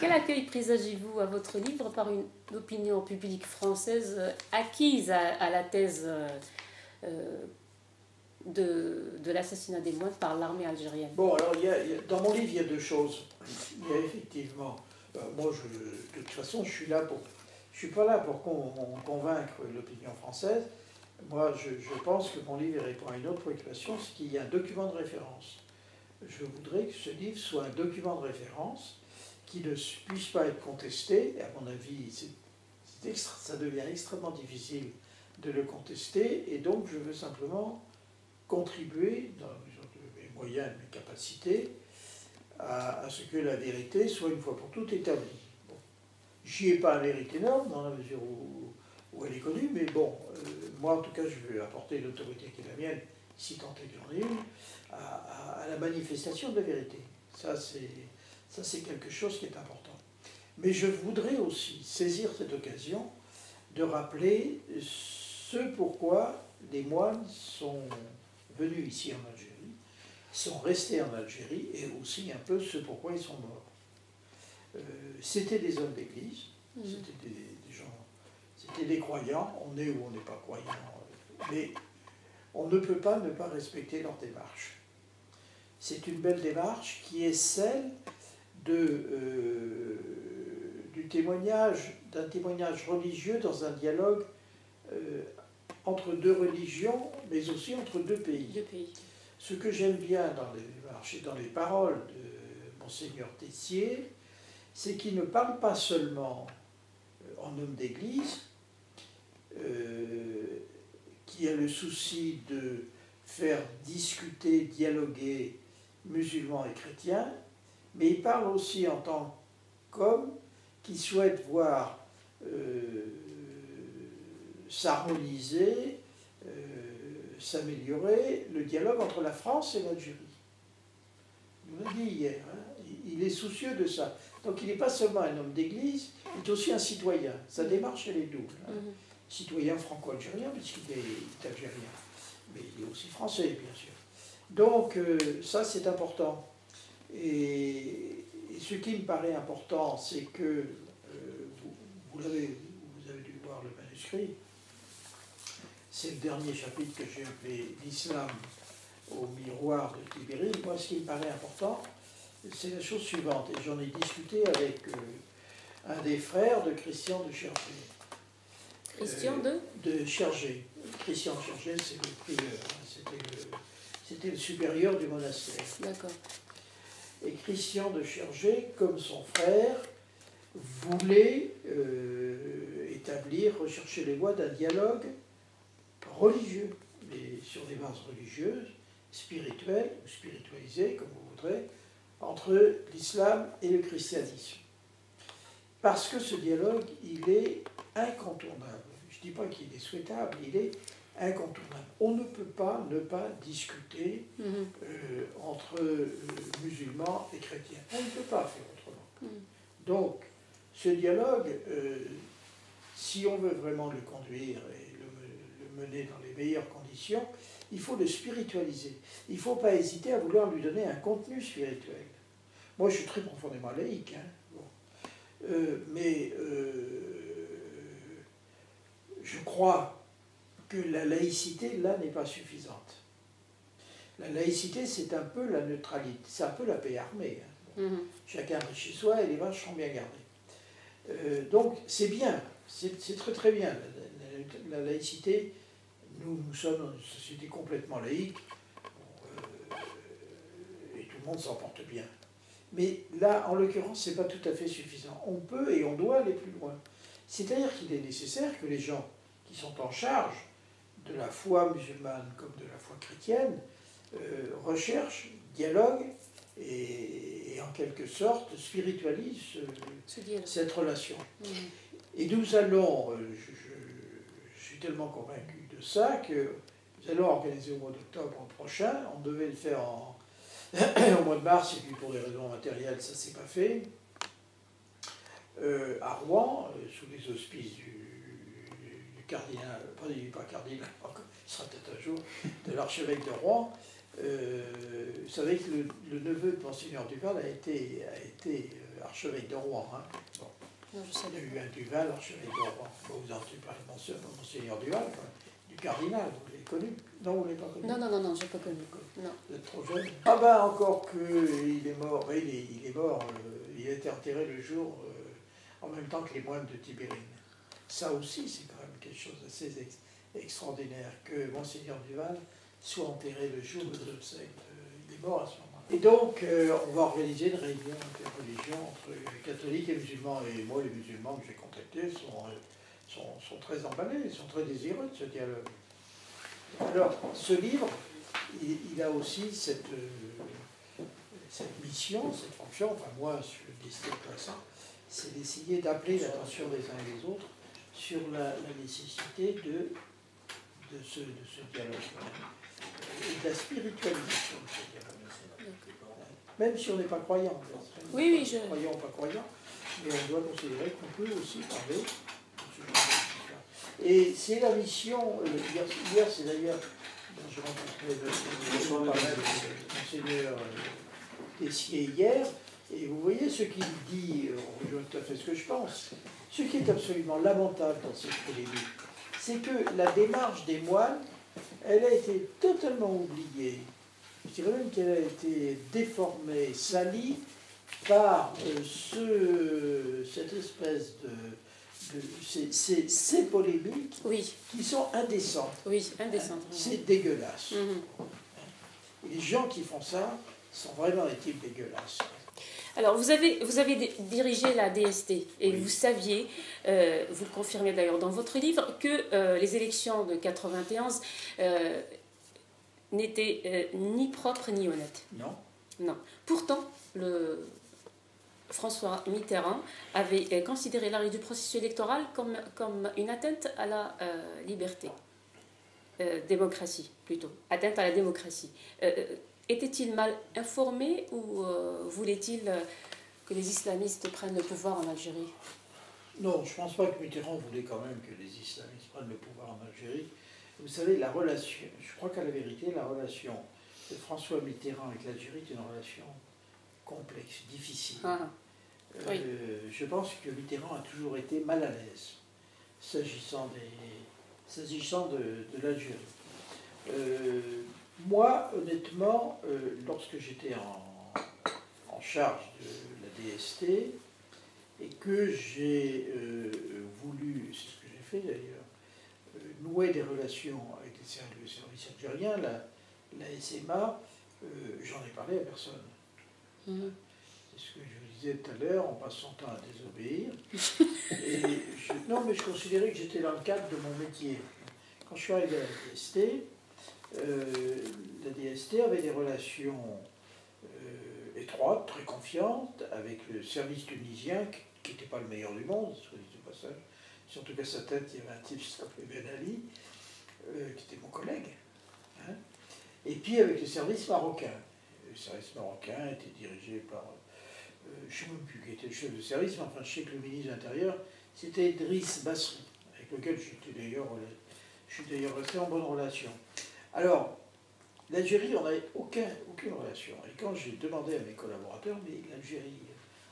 Quel accueil présagez-vous à votre livre par une opinion publique française acquise à la thèse de l'assassinat des moines par l'armée algérienne? Bon, alors, dans mon livre, il y a deux choses. Il y a effectivement... moi, de toute façon, je suis pas là pour convaincre l'opinion française. Moi, je pense que mon livre répond à une autre préoccupation, c'est qu'il y a un document de référence. Je voudrais que ce livre soit un document de référence qui ne puisse pas être contesté. Et à mon avis, ça devient extrêmement difficile de le contester. Et donc, je veux simplement contribuer, dans la mesure de mes moyens et de mes capacités, à ce que la vérité soit une fois pour toutes établie. Bon. J'y ai pas un mérite énorme, dans la mesure où elle est connue, mais bon, moi en tout cas, je veux apporter l'autorité qui est la mienne, si tant est qu'il y en ait une, à la manifestation de la vérité. Ça, c'est quelque chose qui est important. Mais je voudrais aussi saisir cette occasion de rappeler ce pourquoi les moines sont venus ici en Algérie, sont restés en Algérie, et aussi un peu ce pourquoi ils sont morts. C'était des hommes d'église, c'était des gens, c'était des croyants, on est ou on n'est pas croyant, mais on ne peut pas ne pas respecter leur démarche. C'est une belle démarche qui est celle d'un témoignage religieux dans un dialogue entre deux religions, mais aussi entre deux pays. Ce que j'aime bien dans les démarches et dans les paroles de Monseigneur Tessier, c'est qu'il ne parle pas seulement en homme d'église, qui a le souci de faire discuter, dialoguer musulmans et chrétiens, mais il parle aussi en tant qu'homme qui souhaite voir s'harmoniser, s'améliorer le dialogue entre la France et l'Algérie. Il nous l'a dit hier, hein, il est soucieux de ça. Donc il n'est pas seulement un homme d'église, il est aussi un citoyen. Sa démarche, elle est double. Hein. Citoyen franco-algérien, puisqu'il est algérien, mais il est aussi français, bien sûr. Donc ça, c'est important. Et ce qui me paraît important, c'est que, vous avez dû voir le manuscrit, c'est le dernier chapitre que j'ai appelé « L'islam au miroir de Tibéri ». Moi, ce qui me paraît important, c'est la chose suivante, et j'en ai discuté avec un des frères de Christian de Chergé. Christian de Chergé. Christian de Chergé, c'est le prieur, hein, c'était le supérieur du monastère. D'accord. Et Christian de Chergé, comme son frère, voulait rechercher les voies d'un dialogue religieux, mais sur des bases religieuses, spirituelles, ou spiritualisées, comme vous voudrez, entre l'islam et le christianisme. Parce que ce dialogue, il est incontournable. Je ne dis pas qu'il est souhaitable, il est incontournable. On ne peut pas ne pas discuter entre musulmans et chrétiens. On ne peut pas faire autrement. Donc, ce dialogue, si on veut vraiment le conduire et le mener dans les meilleures conditions, il faut le spiritualiser. Il ne faut pas hésiter à vouloir lui donner un contenu spirituel. Moi, je suis très profondément laïque, hein. Bon. Mais je crois que la laïcité, là, n'est pas suffisante. La laïcité, c'est un peu la neutralité, c'est un peu la paix armée. Hein. Chacun reste chez soi et les vaches sont bien gardées. Donc, c'est bien, c'est très très bien. La laïcité, nous sommes une société complètement laïque, et tout le monde s'en porte bien. Mais là, en l'occurrence, ce n'est pas tout à fait suffisant. On peut et on doit aller plus loin. C'est-à-dire qu'il est nécessaire que les gens qui sont en charge de la foi musulmane comme de la foi chrétienne recherchent, dialoguent et en quelque sorte spiritualisent cette relation. Et nous allons, je suis tellement convaincu de ça que nous allons organiser au mois d'octobre prochain, on devait le faire au mois de mars, et puis pour des raisons matérielles, ça ne s'est pas fait, à Rouen, sous les auspices du cardinal, pas cardinal, il sera peut-être un jour, de l'archevêque de Rouen. Vous savez que le neveu de Monseigneur Duval a été l'archevêque de Rouen. Hein. Bon. Non, je sais Il y a eu un Duval, l'archevêque de Rouen. Bon, vous entendez parler de Monseigneur Duval, du cardinal, vous l'avez connu. Non, vous ne l'avez pas connu. Non, je n'ai pas connu. Non. Vous êtes trop jeune. Ah ben, encore qu'il est mort, il est mort, il a été enterré le jour, en même temps que les moines de Tibérine. Ça aussi, c'est quand même quelque chose d'assez extraordinaire, que Monseigneur Duval soit enterré le jour de l'obsèque. Il est mort à ce moment-là. Et donc, on va organiser une réunion interreligion entre catholiques et musulmans. Et moi, les musulmans que j'ai contactés sont très emballés, sont très désireux de ce dialogue. Alors, ce livre, il a aussi cette mission, cette fonction, enfin moi, je le distingue comme ça, c'est d'essayer d'appeler l'attention des uns et des autres sur la nécessité de ce dialogue, et de la spiritualisation de ce dialogue. Même si on n'est pas croyant, Oui, croyant ou pas croyant, mais on doit considérer qu'on peut aussi parler de ce genre de choses. Et c'est la mission, hier c'est d'ailleurs, je rencontrais le Monseigneur Tessier hier, et vous voyez ce qu'il dit, on rejoint tout à fait ce que je pense. Ce qui est absolument lamentable dans cette polémique, c'est que la démarche des moines, elle a été totalement oubliée. Je dirais même qu'elle a été déformée, salie par cette espèce ces polémiques qui sont indécentes. Oui, indécentes. C'est dégueulasse. Et les gens qui font ça sont vraiment des types dégueulasses. Alors, vous avez dirigé la DST et vous saviez, vous le confirmez d'ailleurs dans votre livre, que les élections de 91 n'étaient ni propres ni honnêtes. Non. Pourtant, François Mitterrand avait considéré l'arrêt du processus électoral comme une atteinte à la liberté. Démocratie, plutôt. Atteinte à la démocratie. Était-il mal informé ou voulait-il que les islamistes prennent le pouvoir en Algérie? Non, je ne pense pas que Mitterrand voulait quand même que les islamistes prennent le pouvoir en Algérie. Vous savez, la relation, je crois qu'à la vérité, la relation de François Mitterrand avec l'Algérie est une relation complexe, difficile. Oui. Je pense que Mitterrand a toujours été mal à l'aise s'agissant de l'Algérie. Moi, honnêtement, lorsque j'étais en charge de la DST et que j'ai voulu, c'est ce que j'ai fait d'ailleurs, nouer des relations avec le service algérien, la SMA, j'en ai parlé à personne. C'est ce que je vous disais tout à l'heure, on passe son temps à désobéir. Non, mais je considérais que j'étais dans le cadre de mon métier. Quand je suis arrivé à la DST avait des relations étroites, très confiantes, avec le service tunisien, qui n'était pas le meilleur du monde, soit dit au passage. Surtout qu'à sa tête, il y avait un type qui s'appelait Ben Ali, qui était mon collègue. Hein. Et puis avec le service marocain. Le service marocain était dirigé par, je ne sais même plus qui était le chef de service, mais enfin je sais que le ministre de l'Intérieur, c'était Idriss Basri, avec lequel je suis d'ailleurs resté en bonne relation. Alors, l'Algérie, on n'avait aucune relation. Et quand j'ai demandé à mes collaborateurs, mais l'Algérie,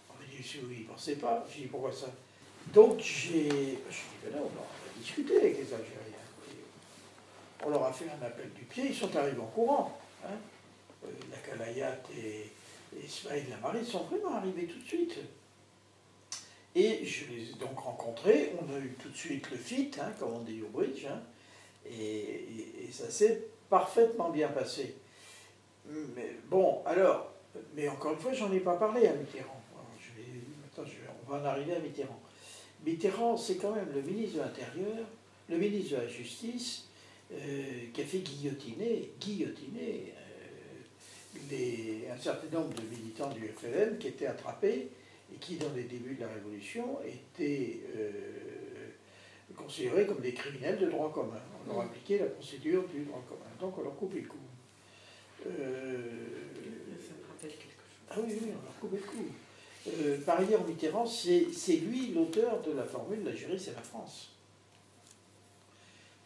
on m'a dit, si vous n'y pensez pas, j'ai dit, pourquoi ça? Donc j'ai dit, ben là, on va discuter avec les Algériens. Et on leur a fait un appel du pied, ils sont arrivés en courant. Hein. La Kalayat et Ismaël Lamari sont vraiment arrivés tout de suite. Et je les ai donc rencontrés, on a eu tout de suite le fit, hein, comme on dit au bridge, hein, et ça s'est parfaitement bien passé. Mais bon, alors, mais encore une fois, j'en ai pas parlé à Mitterrand. Alors, on va en arriver à Mitterrand. Mitterrand, c'est quand même le ministre de l'Intérieur, le ministre de la Justice, qui a fait guillotiner un certain nombre de militants du FLN qui étaient attrapés et qui, dans les débuts de la Révolution, étaient considérés comme des criminels de droit commun. On leur appliquait la procédure du droit commun. Donc on leur coupait le cou. Ça me rappelle quelque chose. Ah oui, on leur coupait le cou. Par ailleurs, Mitterrand, c'est lui l'auteur de la formule « l'Algérie, c'est la France ».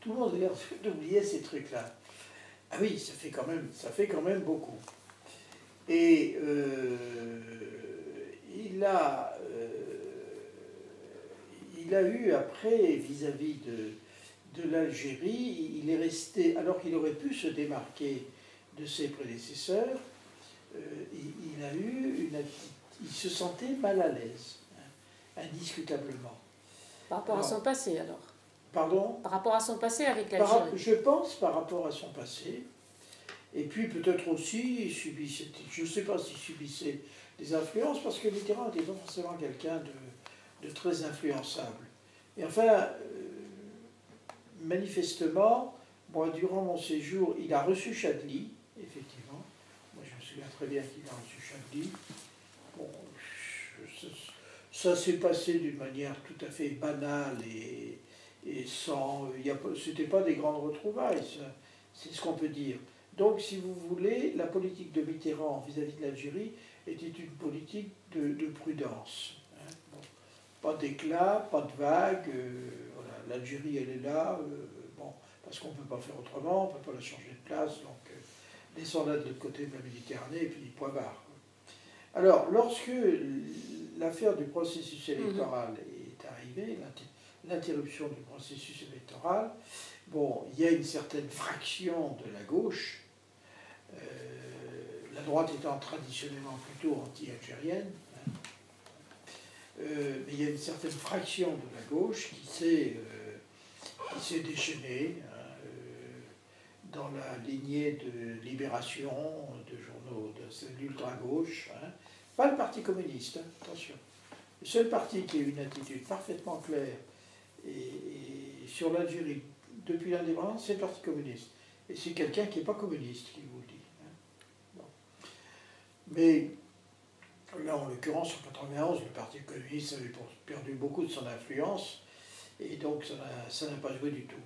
Tout le monde a l'air d'oublier ces trucs-là. Ah oui, ça fait quand même beaucoup. Et il il a eu après, vis-à-vis de l'Algérie, il est resté, alors qu'il aurait pu se démarquer de ses prédécesseurs, il a eu il se sentait mal à l'aise, hein, indiscutablement. Par rapport à son passé, alors. Pardon ? Par rapport à son passé avec l'Algérie. Je pense par rapport à son passé, et puis peut-être aussi, il subissait, je ne sais pas s'il subissait des influences, parce que Mitterrand n'était pas forcément quelqu'un de très influençable. Et enfin, manifestement, moi, durant mon séjour, il a reçu Chadli, effectivement. Moi, je me souviens très bien qu'il a reçu Chadli. Bon, ça s'est passé d'une manière tout à fait banale et sans... C'était pas des grandes retrouvailles, c'est ce qu'on peut dire. Donc, si vous voulez, la politique de Mitterrand vis-à-vis de l'Algérie était une politique de prudence. Hein. Bon, pas d'éclat, pas de vague. Voilà, l'Algérie, elle est là. Bon, parce qu'on ne peut pas faire autrement, on ne peut pas la changer de place. Donc, descendez de l'autre côté de la Méditerranée, et puis point barre. Alors, lorsque l'affaire du processus électoral est arrivée, l'interruption du processus électoral, bon, il y a une certaine fraction de la gauche, la droite étant traditionnellement plutôt anti-algérienne, hein, mais il y a une certaine fraction de la gauche qui s'est déchaînée hein, dans la lignée de Libération, de journaux de l'ultra-gauche, hein. Pas le Parti communiste, hein, attention. Le seul parti qui a une attitude parfaitement claire et sur l'Algérie depuis l'indépendance, c'est le Parti communiste. Et c'est quelqu'un qui n'est pas communiste qui vous le dit. Hein. Bon. Mais là, en l'occurrence, en 1991, le Parti communiste avait perdu beaucoup de son influence, et donc ça n'a pas joué du tout.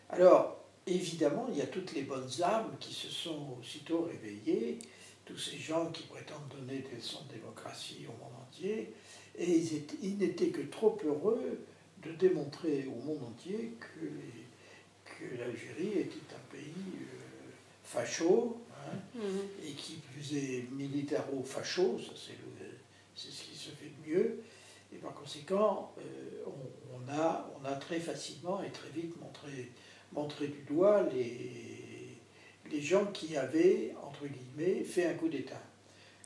Alors, évidemment, il y a toutes les bonnes âmes qui se sont aussitôt réveillées, tous ces gens qui prétendent donner des leçons de démocratie au monde entier, et ils n'étaient que trop heureux de démontrer au monde entier que l'Algérie était un pays facho, hein, et qui plus est militaro-facho, ça c'est ce qui se fait de mieux, et par conséquent, on a très facilement et très vite montré du doigt les gens qui avaient, entre guillemets, fait un coup d'État.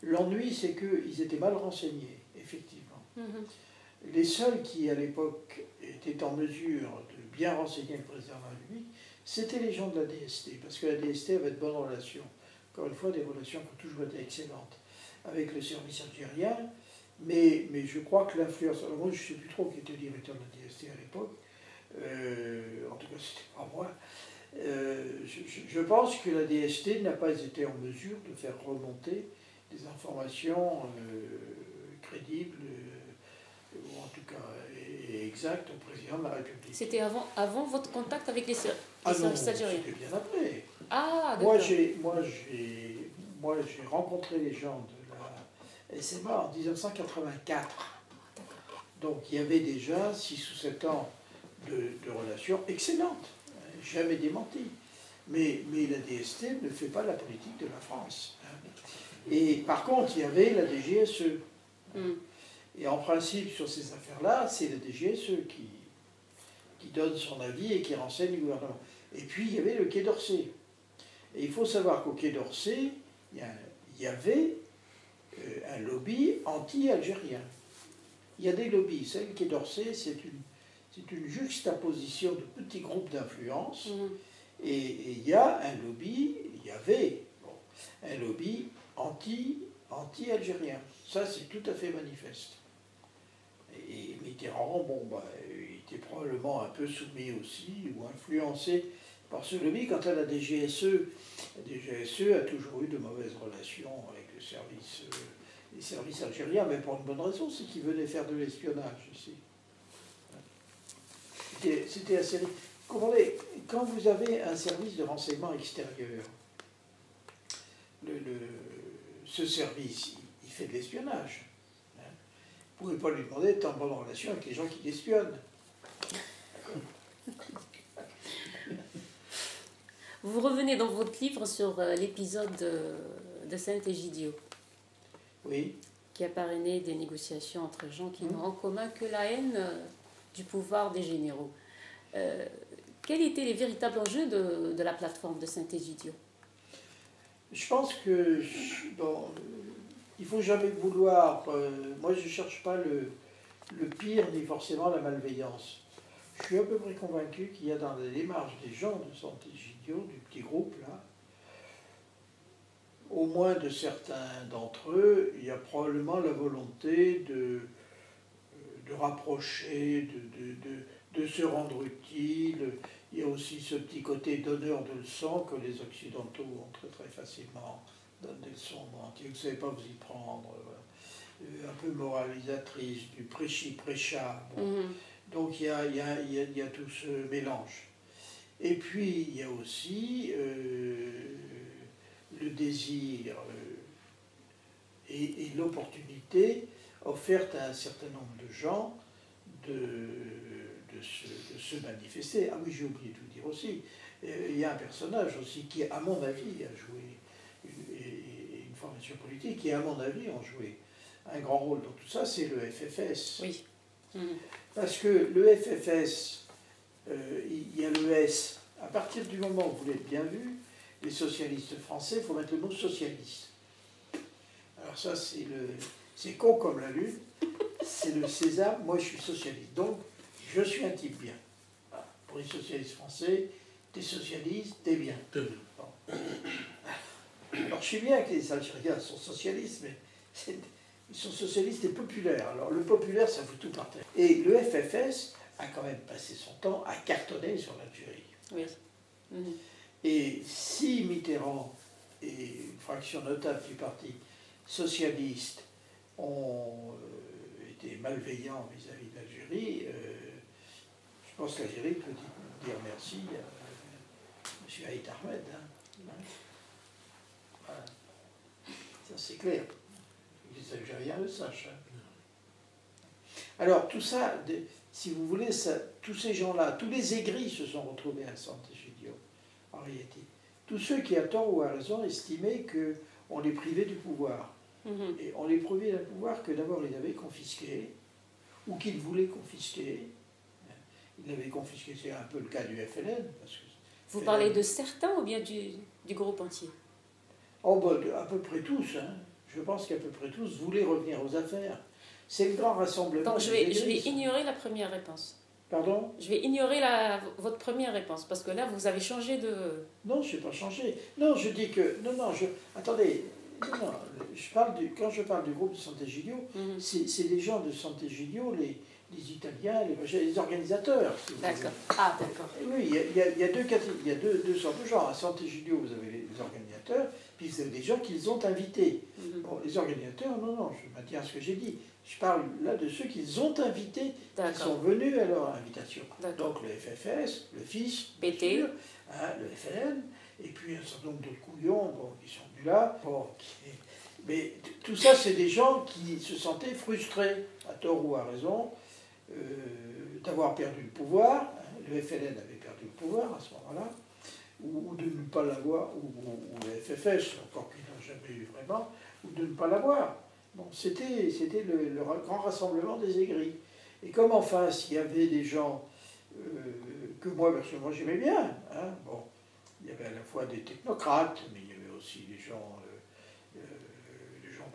L'ennui, c'est qu'ils étaient mal renseignés, effectivement. Les seuls qui, à l'époque, étaient en mesure de bien renseigner le président de la République, c'était les gens de la DST, parce que la DST avait de bonnes relations, encore une fois, des relations qui ont toujours été excellentes avec le service algérien, mais je crois que l'influence... Alors moi, je ne sais plus trop qui était directeur de la DST à l'époque, en tout cas, c'était pas moi. Je pense que la DST n'a pas été en mesure de faire remonter des informations crédibles, ou en tout cas exactes, au président de la République. C'était avant votre contact avec les services algériens? C'était bien après. Ah, moi, j'ai rencontré les gens de la SMA en 1984. Donc il y avait déjà 6 ou 7 ans de relations excellentes, jamais démenties. Mais la DST ne fait pas la politique de la France. Et par contre, il y avait la DGSE. Et en principe, sur ces affaires-là, c'est la DGSE qui donne son avis et qui renseigne le gouvernement. Et puis, il y avait le Quai d'Orsay. Et il faut savoir qu'au Quai d'Orsay, il y avait un lobby anti-algérien. Il y a des lobbies. Vous savez, le Quai d'Orsay, c'est une juxtaposition de petits groupes d'influence. Et il y a un lobby, il y avait un lobby anti-algérien. Ça, c'est tout à fait manifeste. Et Mitterrand, il était probablement un peu soumis aussi, ou influencé par ce lobby. Quant à la DGSE a toujours eu de mauvaises relations avec les services algériens, mais pour une bonne raison, c'est qu'ils venaient faire de l'espionnage ici. C'était assez... Comprenez, quand vous avez un service de renseignement extérieur, ce service, il fait de l'espionnage. Vous ne pouvez pas lui demander d'être en bonne relation avec les gens qui l'espionnent. Vous revenez dans votre livre sur l'épisode de Saint-Égidio. Oui. qui a parrainé des négociations entre gens qui n'ont en commun que la haine du pouvoir des généraux. Quels étaient les véritables enjeux de la plateforme de Saint-Égidio? Je pense que bon, il ne faut jamais vouloir. Moi, je ne cherche pas le pire ni forcément la malveillance. Je suis à peu près convaincu qu'il y a dans la démarche des gens de Sant'Egidio, du petit groupe là, au moins de certains d'entre eux, il y a probablement la volonté de rapprocher, de se rendre utile. Il y a aussi ce petit côté donneur de leçons que les Occidentaux ont très très facilement. Donne des leçons, vous ne savez pas vous y prendre. Voilà. Un peu moralisatrice, du prêchi-prêcha. Bon. Donc il y a tout ce mélange. Et puis il y a aussi le désir et l'opportunité offerte à un certain nombre de gens de se manifester. Ah oui, j'ai oublié de vous dire aussi, il y a un personnage aussi qui, à mon avis, a joué une formation politique qui, à mon avis, ont joué un grand rôle dans tout ça, c'est le FFS. Oui. Parce que le FFS, il y a le S. À partir du moment où vous l'avez bien vu, les socialistes français, il faut mettre le mot socialiste. Alors ça, c'est con comme la lune, c'est le sésame, moi je suis socialiste. Donc, je suis un type bien. Voilà. Pour les socialistes français, t'es socialiste, t'es bien. Bon. Alors je sais bien que les Algériens sont socialistes, mais ils sont socialistes et populaires. Alors le populaire, ça fout tout par terre. Et le FFS a quand même passé son temps à cartonner sur l'Algérie. Oui. Et si Mitterrand et une fraction notable du parti socialiste ont été malveillants vis-à-vis de l'Algérie, je pense que l'Algérie peut dire merci à M. Haït Ahmed. Voilà. Ça c'est clair. Les Algériens le sachent. Alors tout ça, si vous voulez, tous ces gens-là, tous les aigris se sont retrouvés à Sant'Egidio, en réalité. Tous ceux qui, à tort ou à raison, estimaient qu'on les privait du pouvoir. Et on les privait du pouvoir que d'abord ils avaient confisqué, ou qu'ils voulaient confisquer. Ils l'avaient confisqué, c'est un peu le cas du FLN. Parce que Vous parlez de certains ou bien du groupe entier? Oh, bah, à peu près tous. Hein. Je pense qu'à peu près tous voulaient revenir aux affaires. C'est le grand rassemblement. Donc je vais ignorer la première réponse. Pardon? Je vais ignorer votre première réponse, parce que là, vous avez changé de... Non, je n'ai pas changé. Non, je dis que... Attendez. Non, quand je parle du groupe de Sant'Egidio, c'est les gens de Sant'Egidio, les Italiens, les organisateurs. Si d'accord. Ah, d'accord. Oui, il y a deux sortes de gens. À Sant'Egidio, vous avez les organisateurs, puis vous avez des gens qu'ils ont invités. Bon, les organisateurs, non, je maintiens ce que j'ai dit. Je parle là de ceux qu'ils ont invités, qui sont venus à leur invitation. Donc le FFS, le FIS, PT, sûr, hein, le FLN, et puis un certain nombre de couillons qui sont venus là. Mais tout ça, c'est des gens qui se sentaient frustrés, à tort ou à raison, d'avoir perdu le pouvoir. Le FLN avait perdu le pouvoir à ce moment-là, ou de ne pas l'avoir, ou le FFS, encore qu'ils n'ont jamais eu vraiment, ou de ne pas l'avoir. Bon, c'était le grand rassemblement des aigris. Et comme en face, il y avait des gens que moi, personnellement, j'aimais bien. Hein, bon, il y avait à la fois des technocrates, mais il y avait aussi des gens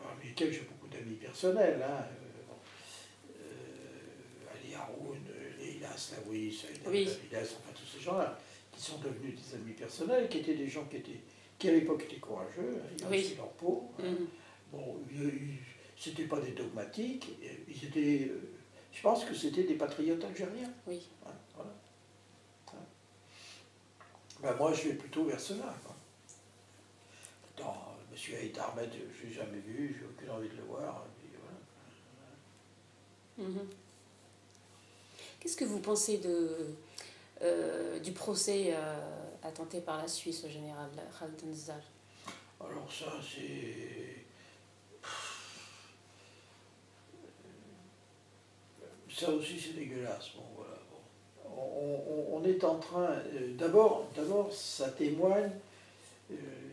parmi lesquels j'ai beaucoup d'amis personnels. Hein, Ali Haroun, Leïla Slaoui, Saïda Davidas, enfin tous ces gens-là, qui sont devenus des amis personnels, qui étaient des gens qui à l'époque étaient courageux, hein, ils ont laissé leur peau. Hein. Bon, c'était pas des dogmatiques, ils étaient, je pense que c'était des patriotes algériens. Oui. Hein, voilà. Hein. Ben moi, je vais plutôt vers cela. Attends, M. Haït Ahmed, je ne l'ai jamais vu, j'ai aucune envie de le voir. Et voilà. Qu'est-ce que vous pensez du procès attenté par la Suisse au général Khaled Nzar? Alors ça, c'est... Ça aussi, c'est dégueulasse. Bon, voilà. Bon. On est en train... D'abord, ça témoigne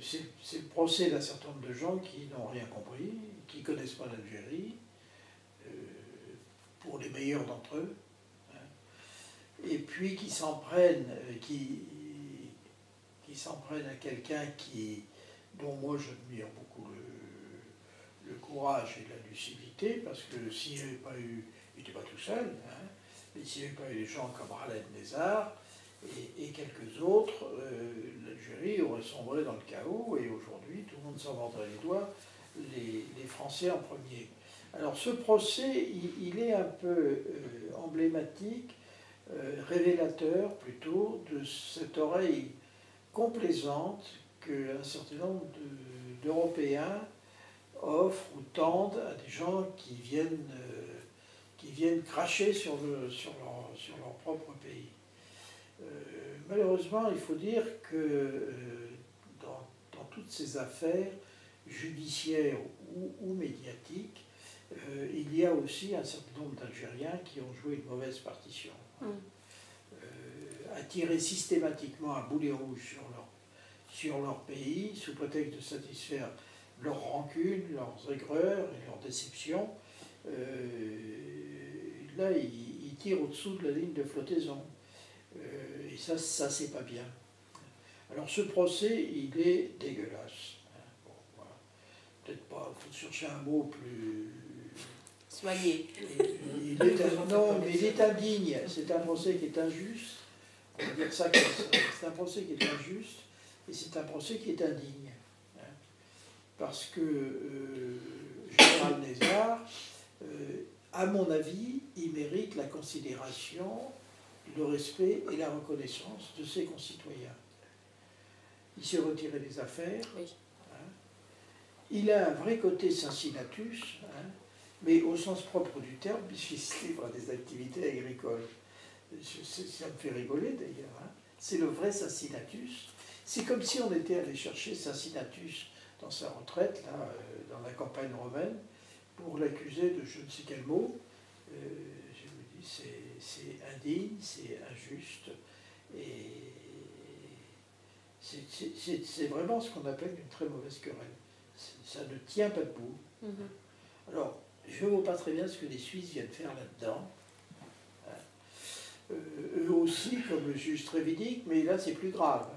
c'est le procès d'un certain nombre de gens qui n'ont rien compris, qui ne connaissent pas l'Algérie, pour les meilleurs d'entre eux, hein, et puis qui s'en prennent, qui s'en prennent à quelqu'un dont moi j'admire beaucoup le courage et la lucidité, parce que s'il n'y avait pas eu, il n'était pas tout seul, hein, mais s'il n'y avait pas eu des gens comme Khaled Nezzar et quelques autres, l'Algérie aurait sombré dans le chaos, et aujourd'hui tout le monde s'en mordrait les doigts, les Français en premier. Alors ce procès, il est un peu emblématique, révélateur plutôt, de cette oreille complaisante qu'un certain nombre d'Européens offrent ou tendent à des gens qui viennent cracher sur leur propre pays. Malheureusement, il faut dire que dans toutes ces affaires judiciaires ou médiatiques, il y a aussi un certain nombre d'Algériens qui ont joué une mauvaise partition. Attirer systématiquement un boulet rouge sur leur pays, sous prétexte de satisfaire leurs rancunes, leurs aigreurs et leurs déceptions. Là, ils tirent au-dessous de la ligne de flottaison. Et ça c'est pas bien. Alors ce procès, il est dégueulasse. Bon, voilà. Peut-être pas, il faut chercher un mot plus... Soigné. Non, mais il est indigne. C'est un procès qui est injuste. On va dire ça comme ça. C'est un procès qui est injuste et c'est un procès qui est indigne. Parce que Général Nezzar, à mon avis, il mérite la considération, le respect et la reconnaissance de ses concitoyens. Il s'est retiré des affaires. Oui. Il a un vrai côté Cincinnatus, mais au sens propre du terme, puisqu'il se livre à des activités agricoles. Ça me fait rigoler d'ailleurs. C'est le vrai Cincinnatus. C'est comme si on était allé chercher Cincinnatus dans sa retraite, là, dans la campagne romaine, pour l'accuser de je ne sais quel mot. Je me dis, c'est indigne, c'est injuste, et c'est vraiment ce qu'on appelle une très mauvaise querelle. Ça ne tient pas debout. Alors, je ne vois pas très bien ce que les Suisses viennent faire là-dedans. Eux aussi, comme le juge Trévidic, mais là c'est plus grave.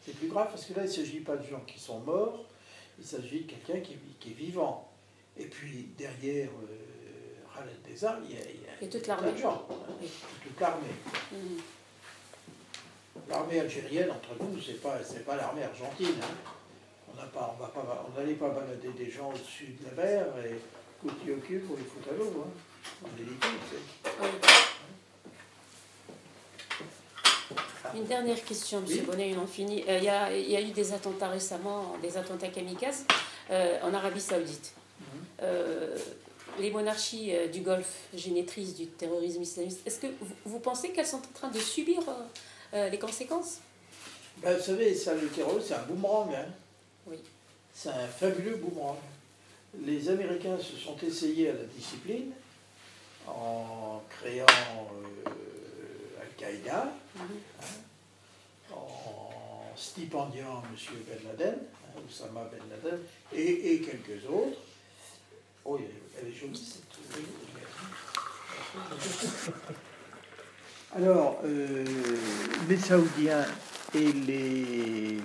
C'est plus grave parce que là il ne s'agit pas de gens qui sont morts, il s'agit de quelqu'un qui est vivant. Et puis derrière Khaled Nezzar, il y a toute l'armée. Toute l'armée. L'armée algérienne, entre nous, c'est pas l'armée argentine. On n'allait pas balader des gens au-dessus de la mer et côté au cul pour les foutre à l'eau. On est Une dernière question, M. Bonnet, on finit. Il y a eu des attentats récemment, des attentats kamikazes en Arabie Saoudite. Les monarchies du Golfe, génétrices du terrorisme islamiste, est-ce que vous pensez qu'elles sont en train de subir les conséquences? Ben, vous savez, ça, le terrorisme, c'est un boomerang. Oui. C'est un fabuleux boomerang. Les Américains se sont essayés à la discipline en créant Al-Qaïda, en stipendiant M. Ben Laden, Oussama Ben Laden, et quelques autres. Oh, elle est jolie cette... Alors, les Saoudiens et les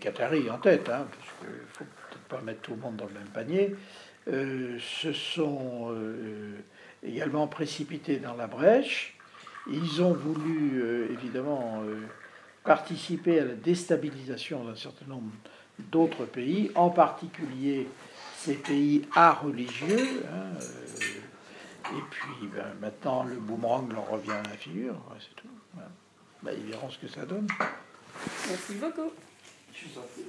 Qataris en tête, parce qu'il ne faut peut-être pas mettre tout le monde dans le même panier, se sont également précipités dans la brèche. Ils ont voulu, évidemment, participer à la déstabilisation d'un certain nombre d'autres pays, en particulier ces pays religieux. Et puis, maintenant, le boomerang leur revient à la figure, c'est tout. Ils verront ce que ça donne. Merci beaucoup. Je vous en prie.